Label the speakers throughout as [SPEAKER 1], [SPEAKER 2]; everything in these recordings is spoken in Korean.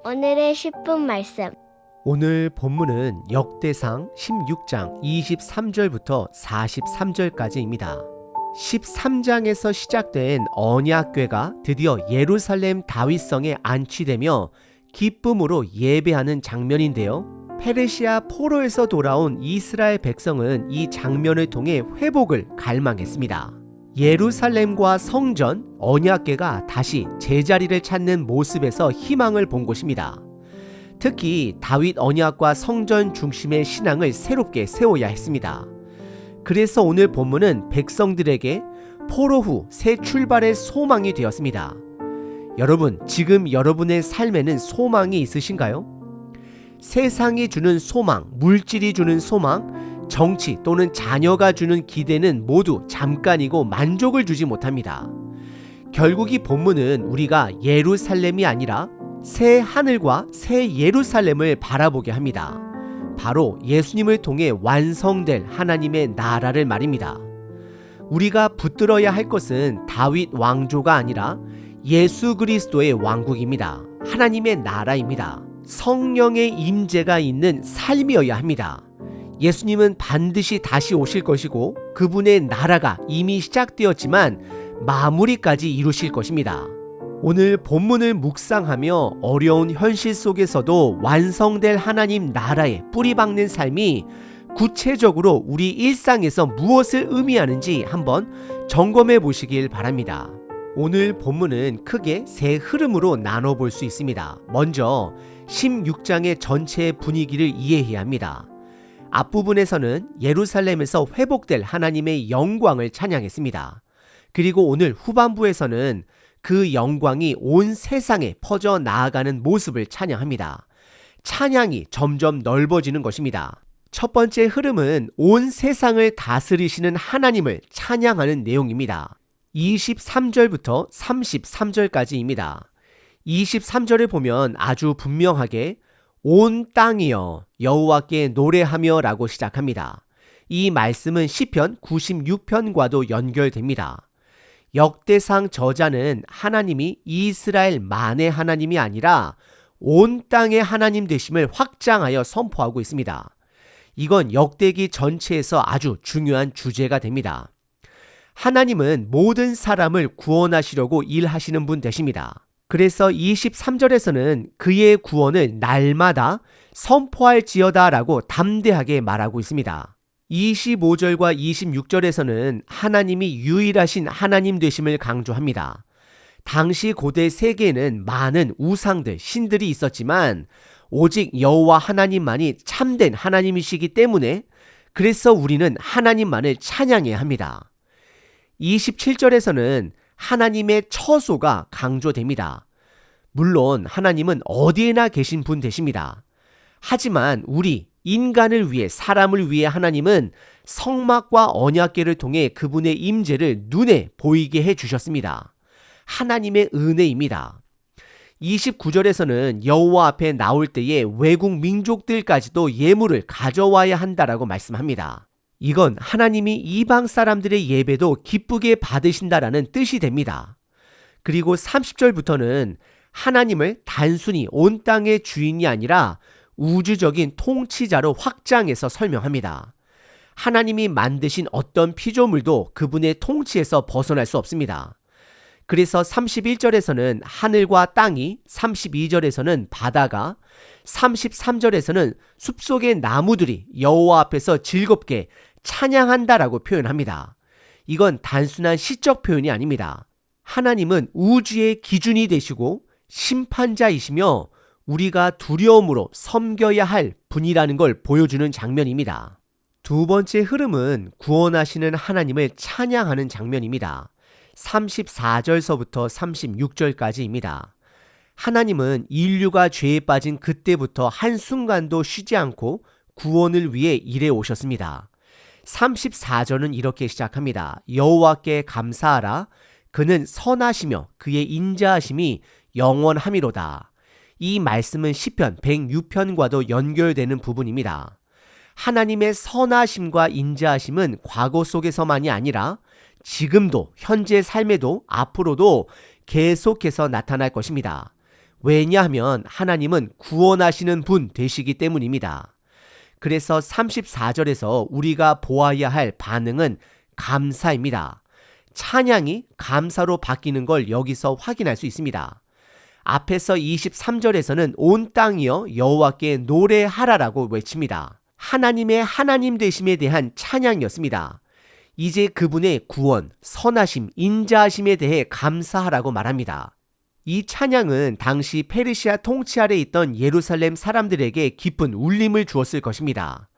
[SPEAKER 1] 오늘의 10분 말씀.
[SPEAKER 2] 오늘 본문은 역대상 16장 23절부터 43절까지입니다. 13장에서 시작된 언약궤가 드디어 예루살렘 다윗성에 안치되며 기쁨으로 예배하는 장면인데요. 페르시아 포로에서 돌아온 이스라엘 백성은 이 장면을 통해 회복을 갈망했습니다. 예루살렘과 성전, 언약궤가 다시 제자리를 찾는 모습에서 희망을 본 곳입니다. 특히 다윗 언약과 성전 중심의 신앙을 새롭게 세워야 했습니다. 그래서 오늘 본문은 백성들에게 포로 후 새 출발의 소망이 되었습니다. 여러분, 지금 여러분의 삶에는 소망이 있으신가요? 세상이 주는 소망, 물질이 주는 소망, 정치 또는 자녀가 주는 기대는 모두 잠깐이고 만족을 주지 못합니다. 결국 이 본문은 우리가 예루살렘이 아니라 새 하늘과 새 예루살렘을 바라보게 합니다. 바로 예수님을 통해 완성될 하나님의 나라를 말입니다. 우리가 붙들어야 할 것은 다윗 왕조가 아니라 예수 그리스도의 왕국입니다. 하나님의 나라입니다. 성령의 임재가 있는 삶이어야 합니다. 예수님은 반드시 다시 오실 것이고 그분의 나라가 이미 시작되었지만 마무리까지 이루실 것입니다. 오늘 본문을 묵상하며 어려운 현실 속에서도 완성될 하나님 나라에 뿌리박는 삶이 구체적으로 우리 일상에서 무엇을 의미하는지 한번 점검해 보시길 바랍니다. 오늘 본문은 크게 세 흐름으로 나눠볼 수 있습니다. 먼저 16장의 전체 분위기를 이해해야 합니다. 앞부분에서는 예루살렘에서 회복될 하나님의 영광을 찬양했습니다. 그리고 오늘 후반부에서는 그 영광이 온 세상에 퍼져 나아가는 모습을 찬양합니다. 찬양이 점점 넓어지는 것입니다. 첫 번째 흐름은 온 세상을 다스리시는 하나님을 찬양하는 내용입니다. 23절부터 33절까지입니다. 23절을 보면 아주 분명하게 온 땅이여 여호와께 노래하며 라고 시작합니다. 이 말씀은 시편 96편과도 연결됩니다. 역대상 저자는 하나님이 이스라엘만의 하나님이 아니라 온 땅의 하나님 되심을 확장하여 선포하고 있습니다. 이건 역대기 전체에서 아주 중요한 주제가 됩니다. 하나님은 모든 사람을 구원하시려고 일하시는 분 되십니다. 그래서 23절에서는 그의 구원을 날마다 선포할지어다 라고 담대하게 말하고 있습니다. 25절과 26절에서는 하나님이 유일하신 하나님 되심을 강조합니다. 당시 고대 세계에는 많은 우상들, 신들이 있었지만 오직 여호와 하나님만이 참된 하나님이시기 때문에 그래서 우리는 하나님만을 찬양해야 합니다. 27절에서는 하나님의 처소가 강조됩니다. 물론 하나님은 어디에나 계신 분 되십니다. 하지만 우리 인간을 위해 사람을 위해 하나님은 성막과 언약궤를 통해 그분의 임재를 눈에 보이게 해주셨습니다. 하나님의 은혜입니다. 29절에서는 여호와 앞에 나올 때에 외국 민족들까지도 예물을 가져와야 한다라고 말씀합니다. 이건 하나님이 이방 사람들의 예배도 기쁘게 받으신다라는 뜻이 됩니다. 그리고 30절부터는 하나님을 단순히 온 땅의 주인이 아니라 우주적인 통치자로 확장해서 설명합니다. 하나님이 만드신 어떤 피조물도 그분의 통치에서 벗어날 수 없습니다. 그래서 31절에서는 하늘과 땅이, 32절에서는 바다가, 33절에서는 숲속의 나무들이 여호와 앞에서 즐겁게 찬양한다라고 표현합니다. 이건 단순한 시적 표현이 아닙니다. 하나님은 우주의 기준이 되시고 심판자이시며 우리가 두려움으로 섬겨야 할 분이라는 걸 보여주는 장면입니다. 두 번째 흐름은 구원하시는 하나님을 찬양하는 장면입니다. 34절서부터 36절까지입니다. 하나님은 인류가 죄에 빠진 그때부터 한순간도 쉬지 않고 구원을 위해 일해 오셨습니다. 34절은 이렇게 시작합니다. 여호와께 감사하라. 그는 선하시며 그의 인자하심이 영원함이로다. 이 말씀은 시편 106편과도 연결되는 부분입니다. 하나님의 선하심과 인자하심은 과거 속에서만이 아니라 지금도 현재 삶에도 앞으로도 계속해서 나타날 것입니다. 왜냐하면 하나님은 구원하시는 분 되시기 때문입니다. 그래서 34절에서 우리가 보아야 할 반응은 감사입니다. 찬양이 감사로 바뀌는 걸 여기서 확인할 수 있습니다. 앞에서 23절에서는 온 땅이여 여호와께 노래하라라고 외칩니다. 하나님의 하나님 되심에 대한 찬양이었습니다. 이제 그분의 구원, 선하심, 인자하심에 대해 감사하라고 말합니다. 이 찬양은 당시 페르시아 통치 아래 있던 예루살렘 사람들에게 깊은 울림을 주었을 것입니다.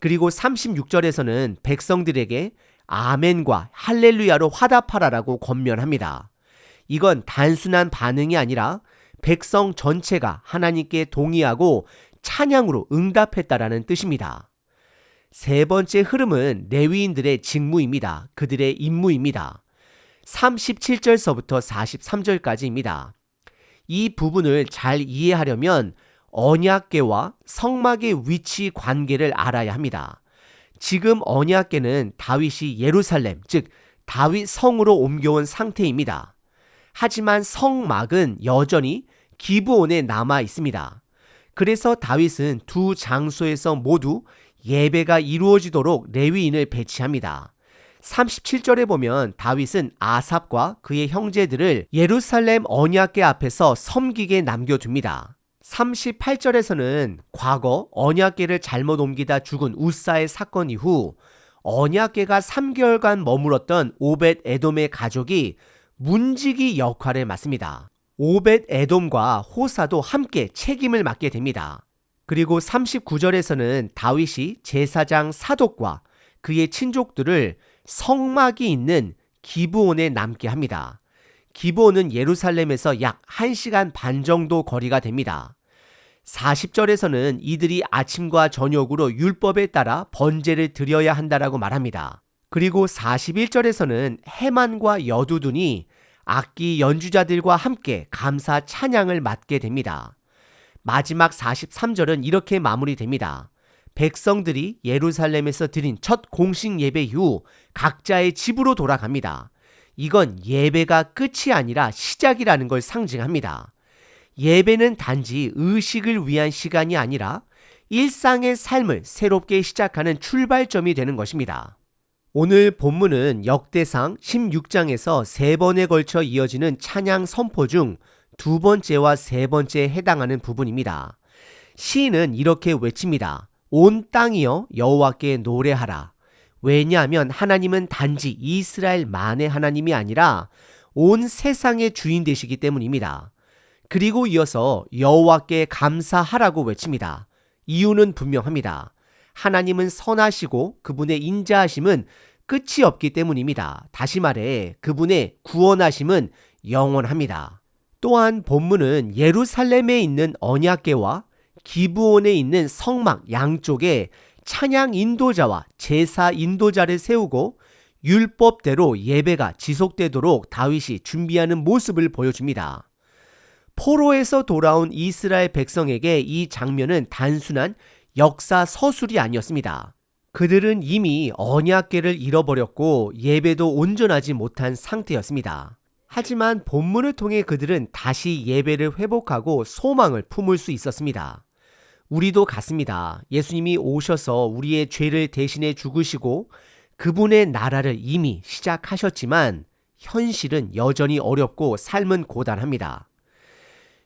[SPEAKER 2] 그리고 36절에서는 백성들에게 아멘과 할렐루야로 화답하라라고 권면합니다. 이건 단순한 반응이 아니라 백성 전체가 하나님께 동의하고 찬양으로 응답했다라는 뜻입니다. 세 번째 흐름은 레위인들의 직무입니다. 그들의 임무입니다. 37절서부터 43절까지입니다. 이 부분을 잘 이해하려면 언약궤와 성막의 위치 관계를 알아야 합니다. 지금 언약궤는 다윗이 예루살렘, 즉 다윗 성으로 옮겨온 상태입니다. 하지만 성막은 여전히 기브온에 남아 있습니다. 그래서 다윗은 두 장소에서 모두 예배가 이루어지도록 레위인을 배치합니다. 37절에 보면 다윗은 아삽과 그의 형제들을 예루살렘 언약궤 앞에서 섬기게 남겨둡니다. 38절에서는 과거 언약궤를 잘못 옮기다 죽은 우사의 사건 이후 언약궤가 3개월간 머물렀던 오벳 에돔의 가족이 문지기 역할을 맡습니다. 오벳 에돔과 호사도 함께 책임을 맡게 됩니다. 그리고 39절에서는 다윗이 제사장 사독과 그의 친족들을 성막이 있는 기브온에 남게 합니다. 기브온은 예루살렘에서 약 1시간 반 정도 거리가 됩니다. 40절에서는 이들이 아침과 저녁으로 율법에 따라 번제를 드려야 한다라고 말합니다. 그리고 41절에서는 해만과 여두둔이 악기 연주자들과 함께 감사 찬양을 맡게 됩니다. 마지막 43절은 이렇게 마무리됩니다. 백성들이 예루살렘에서 드린 첫 공식 예배 이후 각자의 집으로 돌아갑니다. 이건 예배가 끝이 아니라 시작이라는 걸 상징합니다. 예배는 단지 의식을 위한 시간이 아니라 일상의 삶을 새롭게 시작하는 출발점이 되는 것입니다. 오늘 본문은 역대상 16장에서 3번에 걸쳐 이어지는 찬양 선포 중 2번째와 3번째에 해당하는 부분입니다. 시인은 이렇게 외칩니다. 온 땅이여 여호와께 노래하라. 왜냐하면 하나님은 단지 이스라엘만의 하나님이 아니라 온 세상의 주인 되시기 때문입니다. 그리고 이어서 여호와께 감사하라고 외칩니다. 이유는 분명합니다. 하나님은 선하시고 그분의 인자하심은 끝이 없기 때문입니다. 다시 말해 그분의 구원하심은 영원합니다. 또한 본문은 예루살렘에 있는 언약궤와 기브온에 있는 성막 양쪽에 찬양 인도자와 제사 인도자를 세우고 율법대로 예배가 지속되도록 다윗이 준비하는 모습을 보여줍니다. 포로에서 돌아온 이스라엘 백성에게 이 장면은 단순한 역사 서술이 아니었습니다. 그들은 이미 언약궤를 잃어버렸고 예배도 온전하지 못한 상태였습니다. 하지만 본문을 통해 그들은 다시 예배를 회복하고 소망을 품을 수 있었습니다. 우리도 같습니다. 예수님이 오셔서 우리의 죄를 대신해 죽으시고 그분의 나라를 이미 시작하셨지만 현실은 여전히 어렵고 삶은 고단합니다.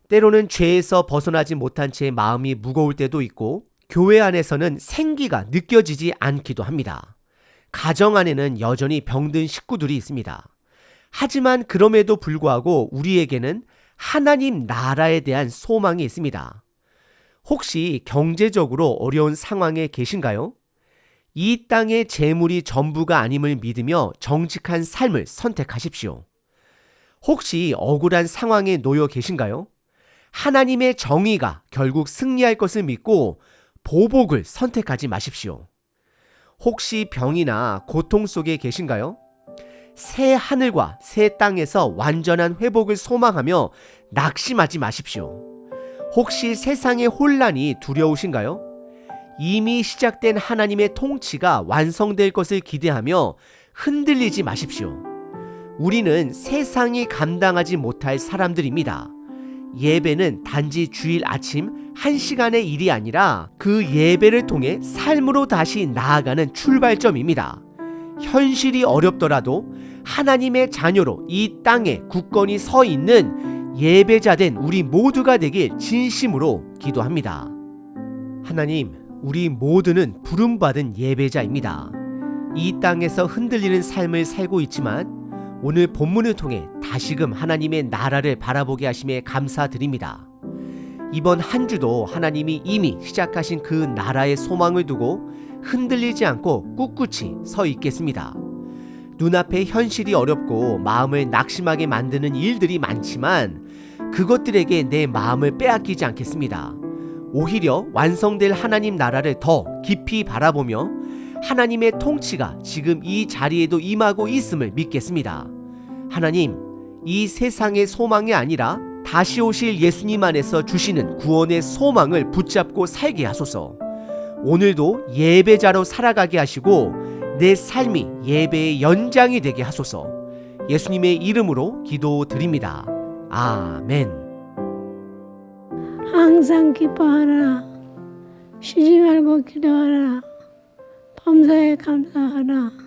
[SPEAKER 2] 때로는 죄에서 벗어나지 못한 채 마음이 무거울 때도 있고 교회 안에서는 생기가 느껴지지 않기도 합니다. 가정 안에는 여전히 병든 식구들이 있습니다. 하지만 그럼에도 불구하고 우리에게는 하나님 나라에 대한 소망이 있습니다. 혹시 경제적으로 어려운 상황에 계신가요? 이 땅의 재물이 전부가 아님을 믿으며 정직한 삶을 선택하십시오. 혹시 억울한 상황에 놓여 계신가요? 하나님의 정의가 결국 승리할 것을 믿고 보복을 선택하지 마십시오. 혹시 병이나 고통 속에 계신가요? 새 하늘과 새 땅에서 완전한 회복을 소망하며 낙심하지 마십시오. 혹시 세상의 혼란이 두려우신가요? 이미 시작된 하나님의 통치가 완성될 것을 기대하며 흔들리지 마십시오. 우리는 세상이 감당하지 못할 사람들입니다. 예배는 단지 주일 아침 1시간의 일이 아니라 그 예배를 통해 삶으로 다시 나아가는 출발점입니다. 현실이 어렵더라도 하나님의 자녀로 이 땅에 굳건히 서 있는 예배자된 우리 모두가 되길 진심으로 기도합니다. 하나님, 우리 모두는 부름받은 예배자입니다. 이 땅에서 흔들리는 삶을 살고 있지만 오늘 본문을 통해 다시금 하나님의 나라를 바라보게 하심에 감사드립니다. 이번 한 주도 하나님이 이미 시작하신 그 나라의 소망을 두고 흔들리지 않고 꿋꿋이 서 있겠습니다. 눈앞에 현실이 어렵고 마음을 낙심하게 만드는 일들이 많지만 그것들에게 내 마음을 빼앗기지 않겠습니다. 오히려 완성될 하나님 나라를 더 깊이 바라보며 하나님의 통치가 지금 이 자리에도 임하고 있음을 믿겠습니다. 하나님, 이 세상의 소망이 아니라 다시 오실 예수님 안에서 주시는 구원의 소망을 붙잡고 살게 하소서. 오늘도 예배자로 살아가게 하시고 내 삶이 예배의 연장이 되게 하소서. 예수님의 이름으로 기도드립니다. 아멘.
[SPEAKER 3] 항상 기뻐하라. 쉬지 말고 기도하라. 범사에 감사하라.